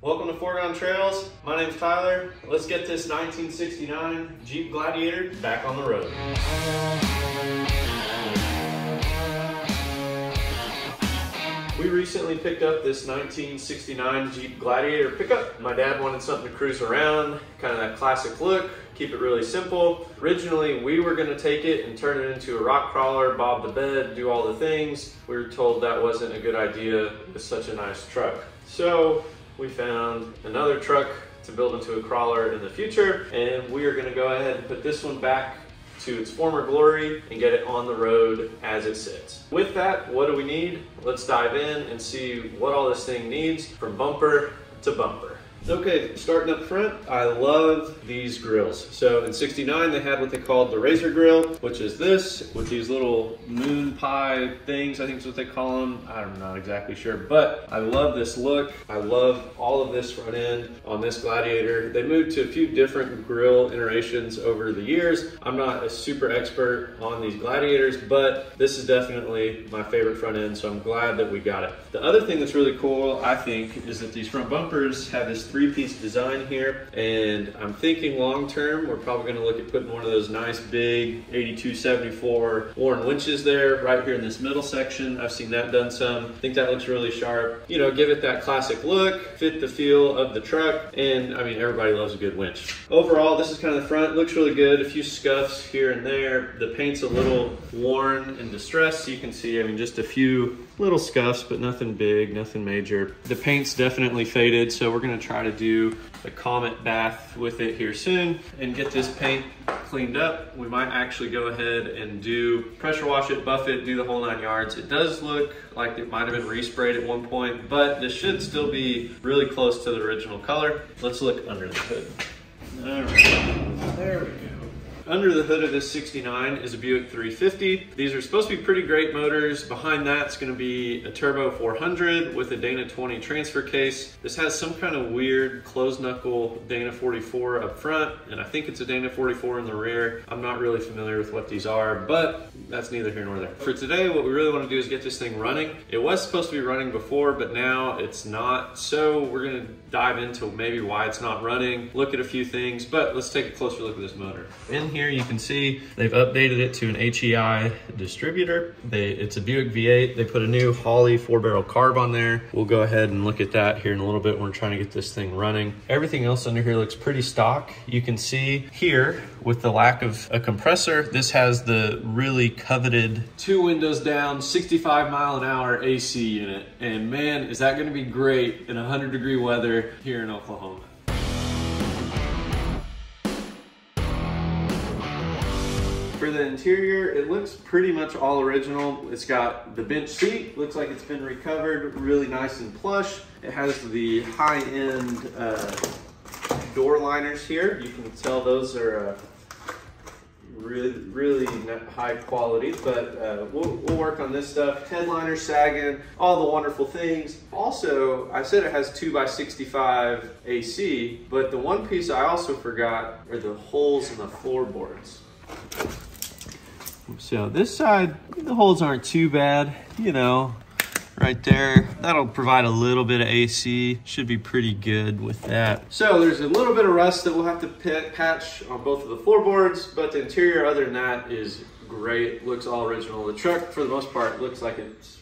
Welcome to Foregone Trails. My name's Tyler. Let's get this 1969 Jeep Gladiator back on the road. We recently picked up this 1969 Jeep Gladiator pickup. My dad wanted something to cruise around, kind of that classic look, keep it really simple. Originally, we were gonna take it and turn it into a rock crawler, bob the bed, do all the things. We were told that wasn't a good idea with such a nice truck. So we found another truck to build into a crawler in the future, and we are gonna go ahead and put this one back to its former glory and get it on the road as it sits. With that, what do we need? Let's dive in and see what all this thing needs from bumper to bumper. Okay, starting up front, I love these grills. So in 69, they had what they called the Razor Grill, which is this, with these little moon pie things, I think is what they call them. I'm not exactly sure, but I love this look. I love all of this front end on this Gladiator. They moved to a few different grill iterations over the years. I'm not a super expert on these Gladiators, but this is definitely my favorite front end, so I'm glad that we got it. The other thing that's really cool, I think, is that these front bumpers have this three-piece design here, and I'm thinking long-term we're probably going to look at putting one of those nice big 8274 Warren winches there right here in this middle section. I've seen that done some. I think that looks really sharp. You know, give it that classic look, fit the feel of the truck, and I mean, everybody loves a good winch. Overall, this is kind of the front. Looks really good. A few scuffs here and there. The paint's a little worn and distressed, so you can see, I mean, just a few little scuffs, but nothing big, nothing major. The paint's definitely faded, so we're gonna try to do a Comet bath with it here soon and get this paint cleaned up. We might actually go ahead and do pressure wash it, buff it, do the whole 9 yards. It does look like it might have been resprayed at one point, but this should still be really close to the original color. Let's look under the hood. All right, there we go. Under the hood of this 69 is a Buick 350. These are supposed to be pretty great motors. Behind that's gonna be a Turbo 400 with a Dana 20 transfer case. This has some kind of weird closed knuckle Dana 44 up front, and I think it's a Dana 44 in the rear. I'm not really familiar with what these are, but that's neither here nor there. For today, what we really wanna do is get this thing running. It was supposed to be running before, but now it's not. So we're gonna dive into maybe why it's not running, look at a few things, but let's take a closer look at this motor. In here you can see they've updated it to an HEI distributor. It's a Buick V8. They put a new Holley 4-barrel carb on there. We'll go ahead and look at that here in a little bit when we're trying to get this thing running. Everything else under here looks pretty stock. You can see here with the lack of a compressor, this has the really coveted 2 windows down, 65-mile-an-hour AC unit. And man, is that gonna be great in 100-degree weather here in Oklahoma. For the interior, it looks pretty much all original. It's got the bench seat, looks like it's been recovered, really nice and plush. It has the high-end door liners here. You can tell those are really high quality, but we'll work on this stuff. Headliner sagging, all the wonderful things. Also, I said it has 2x65 AC, but the one piece I also forgot are the holes in the floorboards. So this side, the holes aren't too bad, you know, right there. That'll provide a little bit of AC. Should be pretty good with that. So there's a little bit of rust that we'll have to patch on both of the floorboards, but the interior, other than that, is great. Looks all original. The truck, for the most part, looks like it's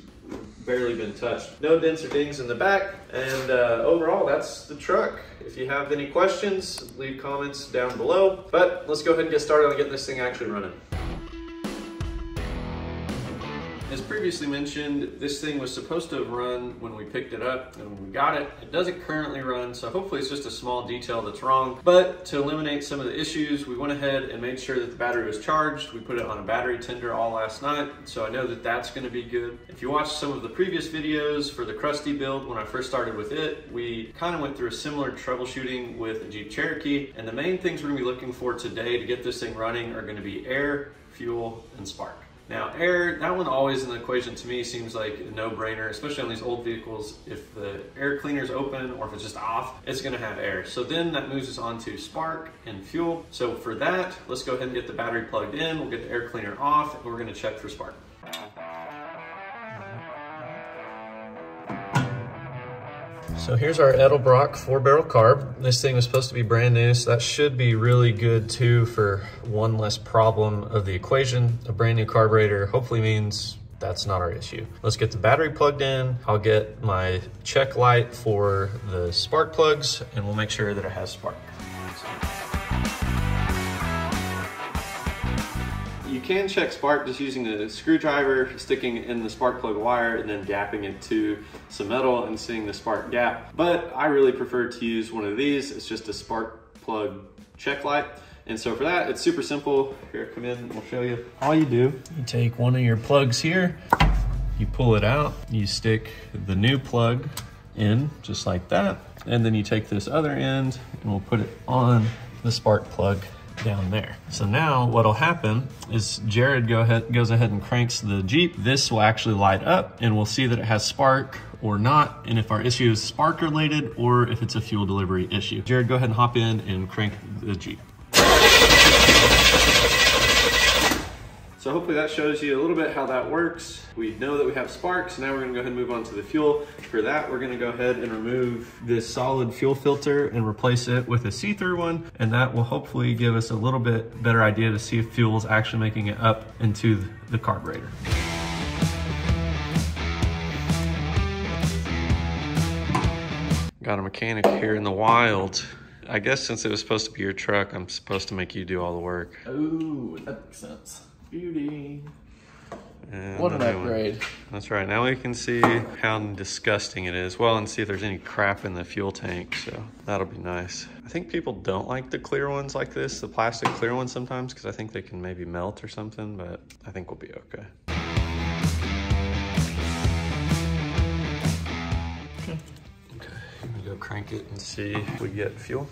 barely been touched. No dents or dings in the back, and overall, that's the truck. If you have any questions, leave comments down below. But let's go ahead and get started on getting this thing actually running. As previously mentioned, this thing was supposed to have run when we picked it up and when we got it. It doesn't currently run, so hopefully it's just a small detail that's wrong. But to eliminate some of the issues, we went ahead and made sure that the battery was charged. We put it on a battery tender all last night, so I know that that's gonna be good. If you watched some of the previous videos for the Krusty build, when I first started with it, we kind of went through a similar troubleshooting with the Jeep Cherokee, and the main things we're gonna be looking for today to get this thing running are gonna be air, fuel, and spark. Now air, that one always in the equation to me seems like a no-brainer, especially on these old vehicles. If the air cleaner's open or if it's just off, it's gonna have air. So then that moves us on to spark and fuel. So for that, let's go ahead and get the battery plugged in. We'll get the air cleaner off and we're gonna check for spark. So here's our Edelbrock 4-barrel carb. This thing was supposed to be brand new, so that should be really good too for one less problem of the equation. A brand new carburetor hopefully means that's not our issue. Let's get the battery plugged in. I'll get my check light for the spark plugs, and we'll make sure that it has spark. You can check spark just using a screwdriver, sticking in the spark plug wire and then gapping it to some metal and seeing the spark gap. But I really prefer to use one of these. It's just a spark plug check light. And so for that, it's super simple. Here, come in, I'll show you. All you do, you take one of your plugs here, you pull it out, you stick the new plug in just like that. And then you take this other end and we'll put it on the spark plug down there. So now what'll happen is Jared goes ahead and cranks the Jeep. This will actually light up and we'll see that it has spark or not, and if our issue is spark related or if it's a fuel delivery issue. Jared, go ahead and hop in and crank the Jeep. So hopefully that shows you a little bit how that works. We know that we have sparks. Now we're gonna go ahead and move on to the fuel. For that, we're gonna go ahead and remove this solid fuel filter and replace it with a see-through one. And that will hopefully give us a little bit better idea to see if fuel is actually making it up into the carburetor. Got a mechanic here in the wild. I guess since it was supposed to be your truck, I'm supposed to make you do all the work. Oh, that makes sense. Beauty. And what an upgrade. That's right. Now we can see how disgusting it is. Well, and see if there's any crap in the fuel tank. So that'll be nice. I think people don't like the clear ones like this, the plastic clear ones sometimes, because I think they can maybe melt or something, but I think we'll be okay. Okay, I'm gonna go crank it and see if we get fuel.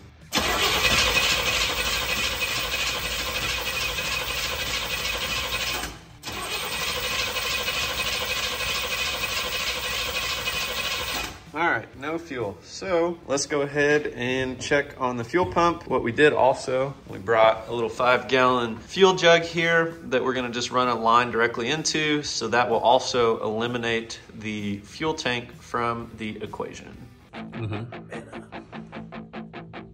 All right, no fuel. So let's go ahead and check on the fuel pump. What we did also, we brought a little 5-gallon fuel jug here that we're gonna just run a line directly into. So that will also eliminate the fuel tank from the equation.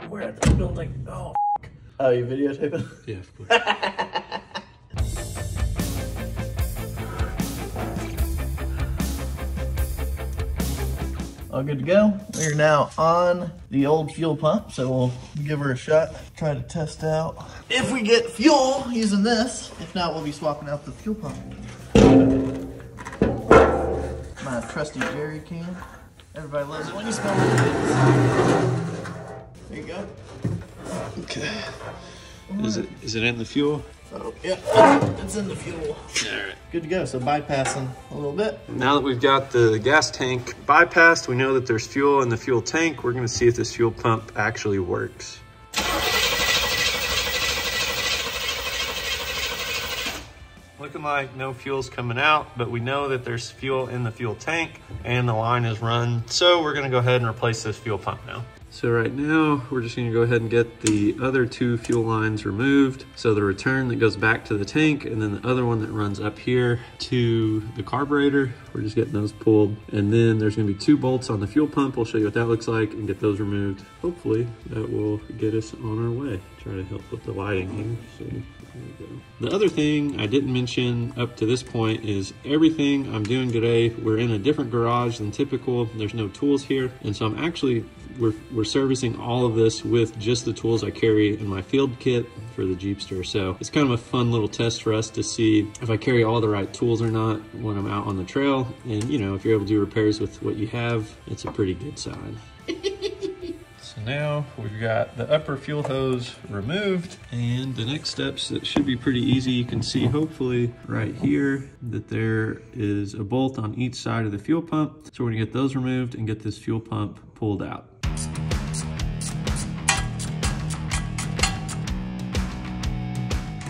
We're at the building. Oh, oh, you videotaping? Yeah, of course. All good to go. We're now on the old fuel pump, so we'll give her a shot, try to test out if we get fuel using this. If not, we'll be swapping out the fuel pump. My trusty jerry can. Everybody loves it when you smell it. There you go. Okay. Is it in the fuel? So, yeah, it's in the fuel. All right. Good to go. So bypassing a little bit. Now that we've got the gas tank bypassed, we know that there's fuel in the fuel tank. We're gonna see if this fuel pump actually works. Looking like no fuel's coming out, but we know that there's fuel in the fuel tank and the line is run. So we're gonna go ahead and replace this fuel pump now. So right now, we're just gonna go ahead and get the other 2 fuel lines removed. So the return that goes back to the tank and then the other one that runs up here to the carburetor, we're just getting those pulled. And then there's gonna be 2 bolts on the fuel pump. We'll show you what that looks like and get those removed. Hopefully that will get us on our way. Try to help with the lighting here. So there we go. The other thing I didn't mention up to this point is everything I'm doing today, we're in a different garage than typical. There's no tools here. And so I'm actually, we're servicing all of this with just the tools I carry in my field kit for the Jeepster. So it's kind of a fun little test for us to see if I carry all the right tools or not when I'm out on the trail. And you know, if you're able to do repairs with what you have, it's a pretty good sign. So now we've got the upper fuel hose removed, and the next steps that should be pretty easy. You can see hopefully right here that there is a bolt on each side of the fuel pump. So we're gonna get those removed and get this fuel pump pulled out.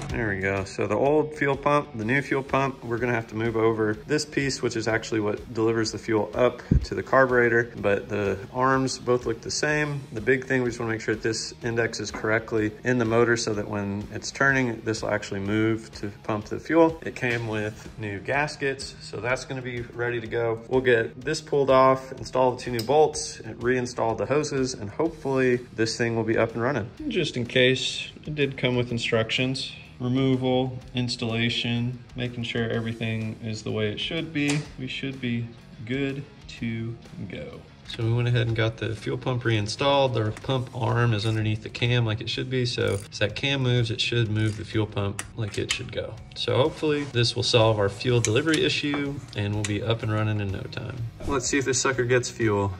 There we go. So the old fuel pump, the new fuel pump, we're gonna have to move over this piece, which is actually what delivers the fuel up to the carburetor, but the arms both look the same. The big thing, we just wanna make sure that this indexes correctly in the motor so that when it's turning, this will actually move to pump the fuel. It came with new gaskets, so that's gonna be ready to go. We'll get this pulled off, install the 2 new bolts, reinstall the hoses, and hopefully this thing will be up and running. Just in case, it did come with instructions. Removal, installation, making sure everything is the way it should be. We should be good to go. So we went ahead and got the fuel pump reinstalled. The pump arm is underneath the cam like it should be. So as that cam moves, it should move the fuel pump like it should go. So hopefully this will solve our fuel delivery issue and we'll be up and running in no time. Let's see if this sucker gets fuel.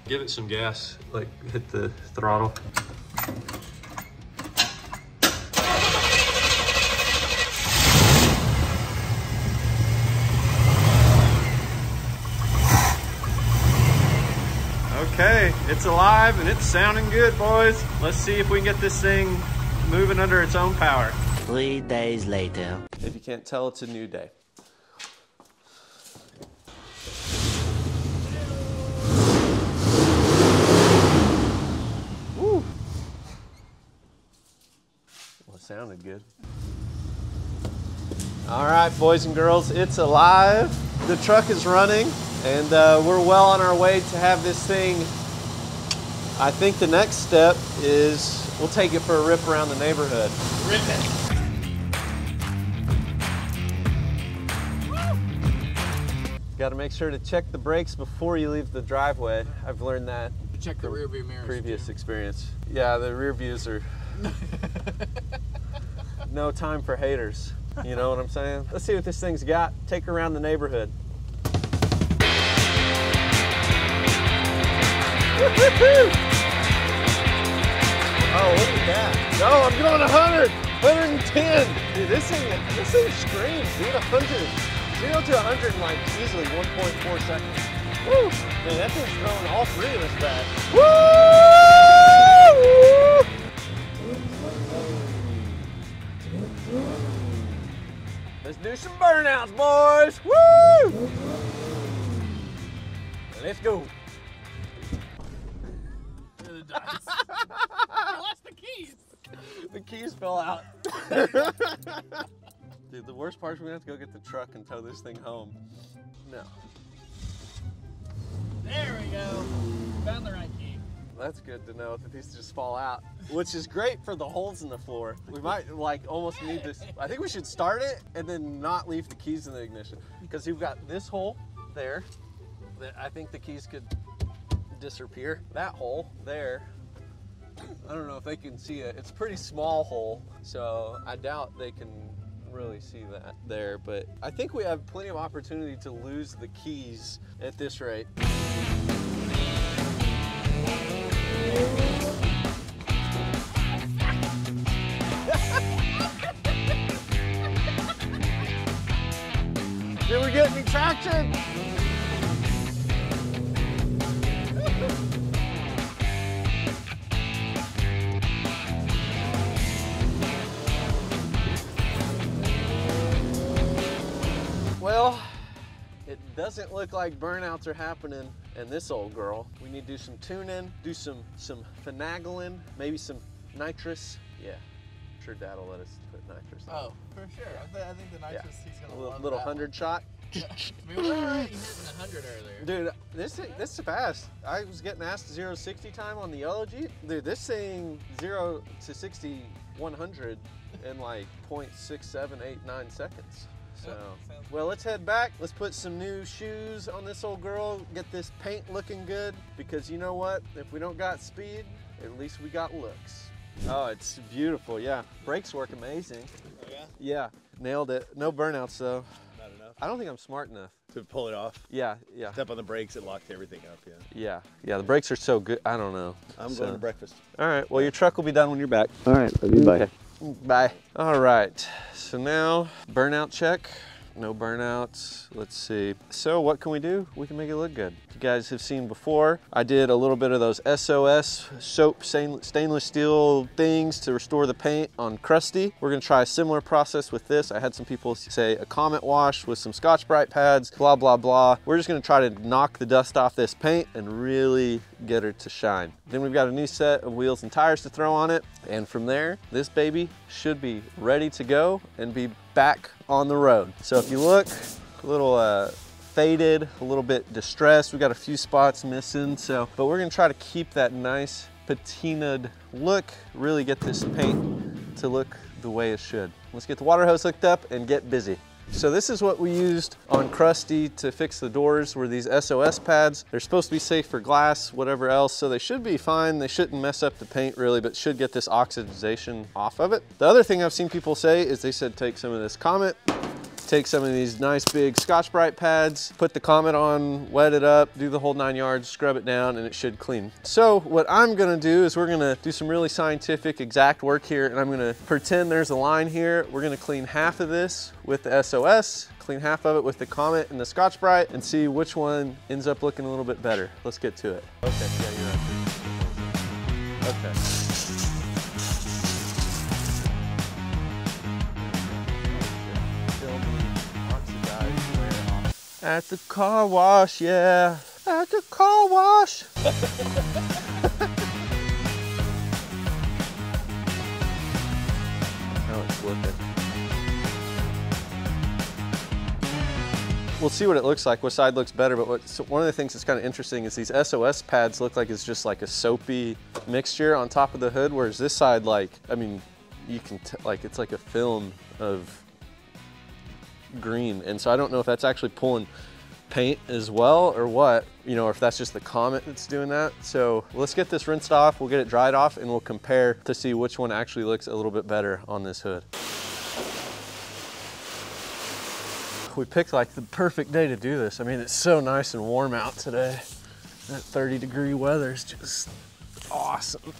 Give it some gas, like hit the throttle. Okay, it's alive and it's sounding good, boys. Let's see if we can get this thing moving under its own power. 3 days later. If you can't tell, it's a new day. Woo! Well, it sounded good. All right, boys and girls, it's alive. The truck is running, and we're well on our way to have this thing. I think the next step is we'll take it for a rip around the neighborhood. Rip it. Got to make sure to check the brakes before you leave the driveway. I've learned that. Check the rear view mirrors. Previous experience. Yeah, the rear views are no time for haters. You know what I'm saying? Let's see what this thing's got. Take her around the neighborhood. Oh, look at that. No, I'm going 100, 110. Dude, this thing screams, dude. 100. 0 to 100 in like easily 1.4 seconds. Woo! Man, that thing's throwing all 3 of us back. Woo! Let's do some burnouts, boys. Woo! Let's go. I lost the keys. The keys fell out. Dude, the worst part is we're gonna have to go get the truck and tow this thing home. No. There we go. Found the right key. That's good to know that these just fall out, which is great for the holes in the floor. We might like almost need this. I think we should start it and then not leave the keys in the ignition because you've got this hole there that I think the keys could disappear. That hole there, I don't know if they can see it. It's a pretty small hole, so I doubt they can really see that there, but I think we have plenty of opportunity to lose the keys at this rate. Did we get any traction? Well, it doesn't look like burnouts are happening in this old girl. We need to do some tuning, do some finagling, maybe some nitrous. Yeah, I'm sure Dad will let us put nitrous on. Oh, for sure. I think the nitrous, he's gonna love little that 100 one. shot. I mean, we were already hitting 100 earlier. Dude, this is fast. I was getting asked 0 to 60 time on the yellow Jeep. Dude, this thing 0 to 60, 100 in like 0.6789 seconds. So, well, let's head back. Let's put some new shoes on this old girl, get this paint looking good, because you know what? If we don't got speed, at least we got looks. Oh, it's beautiful, yeah. Brakes work amazing. Oh, yeah? Yeah, nailed it. No burnouts, though. Not enough. I don't think I'm smart enough. To pull it off? Yeah, yeah. Step on the brakes, it locked everything up, yeah. Yeah, the brakes are so good. I don't know. I'm going to breakfast. All right, well, your truck will be done when you're back. All right, love you, bye. Okay. Bye. All right, so now burnout check. no burnouts. Let's see. So what can we do? We can make it look good. You guys have seen before, I did a little bit of those SOS soap stainless steel things to restore the paint on crusty. We're gonna try a similar process with this. I had some people say a Comet wash with some Scotch-Brite pads, blah, blah, blah. We're just gonna try to knock the dust off this paint and really get her to shine. Then we've got a new set of wheels and tires to throw on it. And from there, this baby should be ready to go and be back on the road. So if you look, a little faded, a little bit distressed. We got a few spots missing, but we're gonna try to keep that nice patinaed look, really get this paint to look the way it should. Let's get the water hose hooked up and get busy. So this is what we used on Krusty to fix the doors, were these SOS pads. They're supposed to be safe for glass, whatever else, so they should be fine. They shouldn't mess up the paint really, but should get this oxidization off of it. The other thing I've seen people say is they said take some of this Comet, take some of these nice big Scotch-Brite pads, put the Comet on, wet it up, do the whole 9 yards, scrub it down, and it should clean. So what I'm gonna do is we're gonna do some really scientific, exact work here, and I'm gonna pretend there's a line here. We're gonna clean half of this with the SOS, clean half of it with the Comet and the Scotch-Brite, and see which one ends up looking a little bit better. Let's get to it. Okay, yeah, you're right. Okay. At the car wash, yeah. At the car wash. Now it's flipping. We'll see what it looks like, what side looks better, but one of the things that's kind of interesting is these SOS pads look like it's just like a soapy mixture on top of the hood, whereas this side, like, I mean, you can, it's like a film of green, and so I don't know if that's actually pulling paint as well or what, you know, or if that's just the Comet that's doing that. So let's get this rinsed off, we'll get it dried off, and we'll compare to see which one actually looks a little bit better on this hood. We picked like the perfect day to do this. I mean, it's so nice and warm out today. That 30-degree weather is just awesome.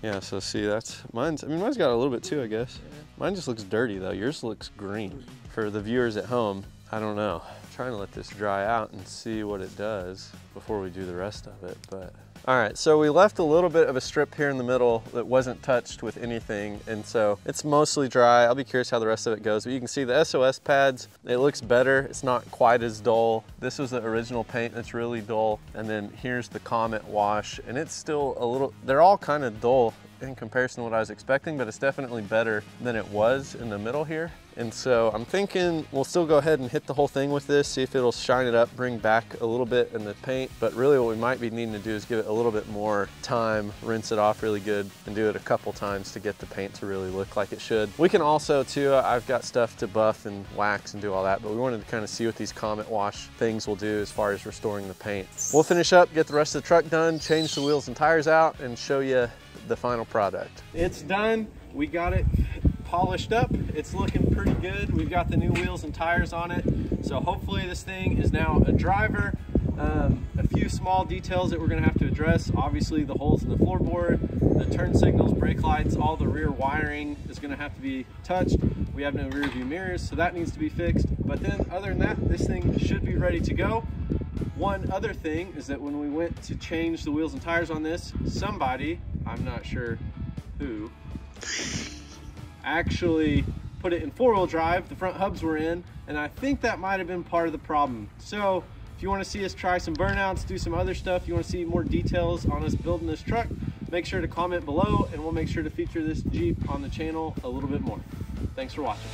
Yeah, so see, that's mine's got a little bit too, I guess. Mine just looks dirty though. Yours looks green. For the viewers at home, I don't know. I'm trying to let this dry out and see what it does before we do the rest of it, but. All right, so we left a little bit of a strip here in the middle that wasn't touched with anything, and so it's mostly dry. I'll be curious how the rest of it goes, but you can see the SOS pads, it looks better. It's not quite as dull. This was the original paint that's really dull, and then here's the Comet wash, and it's still a little, they're all kind of dull in comparison to what I was expecting, but it's definitely better than it was in the middle here. And so I'm thinking we'll still go ahead and hit the whole thing with this, see if it'll shine it up, bring back a little bit in the paint. But really what we might be needing to do is give it a little bit more time, rinse it off really good, and do it a couple times to get the paint to really look like it should. We can also too, I've got stuff to buff and wax and do all that, but we wanted to kind of see what these Comet wash things will do as far as restoring the paint. We'll finish up, get the rest of the truck done, change the wheels and tires out, and show you the final product. It's done. We got it polished up. It's looking pretty good. We've got the new wheels and tires on it. So hopefully this thing is now a driver. A few small details that we're gonna have to address. Obviously the holes in the floorboard, the turn signals, brake lights, all the rear wiring is gonna have to be touched. We have no rear view mirrors, so that needs to be fixed. But then other than that, this thing should be ready to go. One other thing is that when we went to change the wheels and tires on this, somebody, I'm not sure who, actually put it in 4-wheel drive. The front hubs were in, and I think that might have been part of the problem. So if you want to see us try some burnouts, do some other stuff, you want to see more details on us building this truck, make sure to comment below, and we'll make sure to feature this Jeep on the channel a little bit more. Thanks for watching.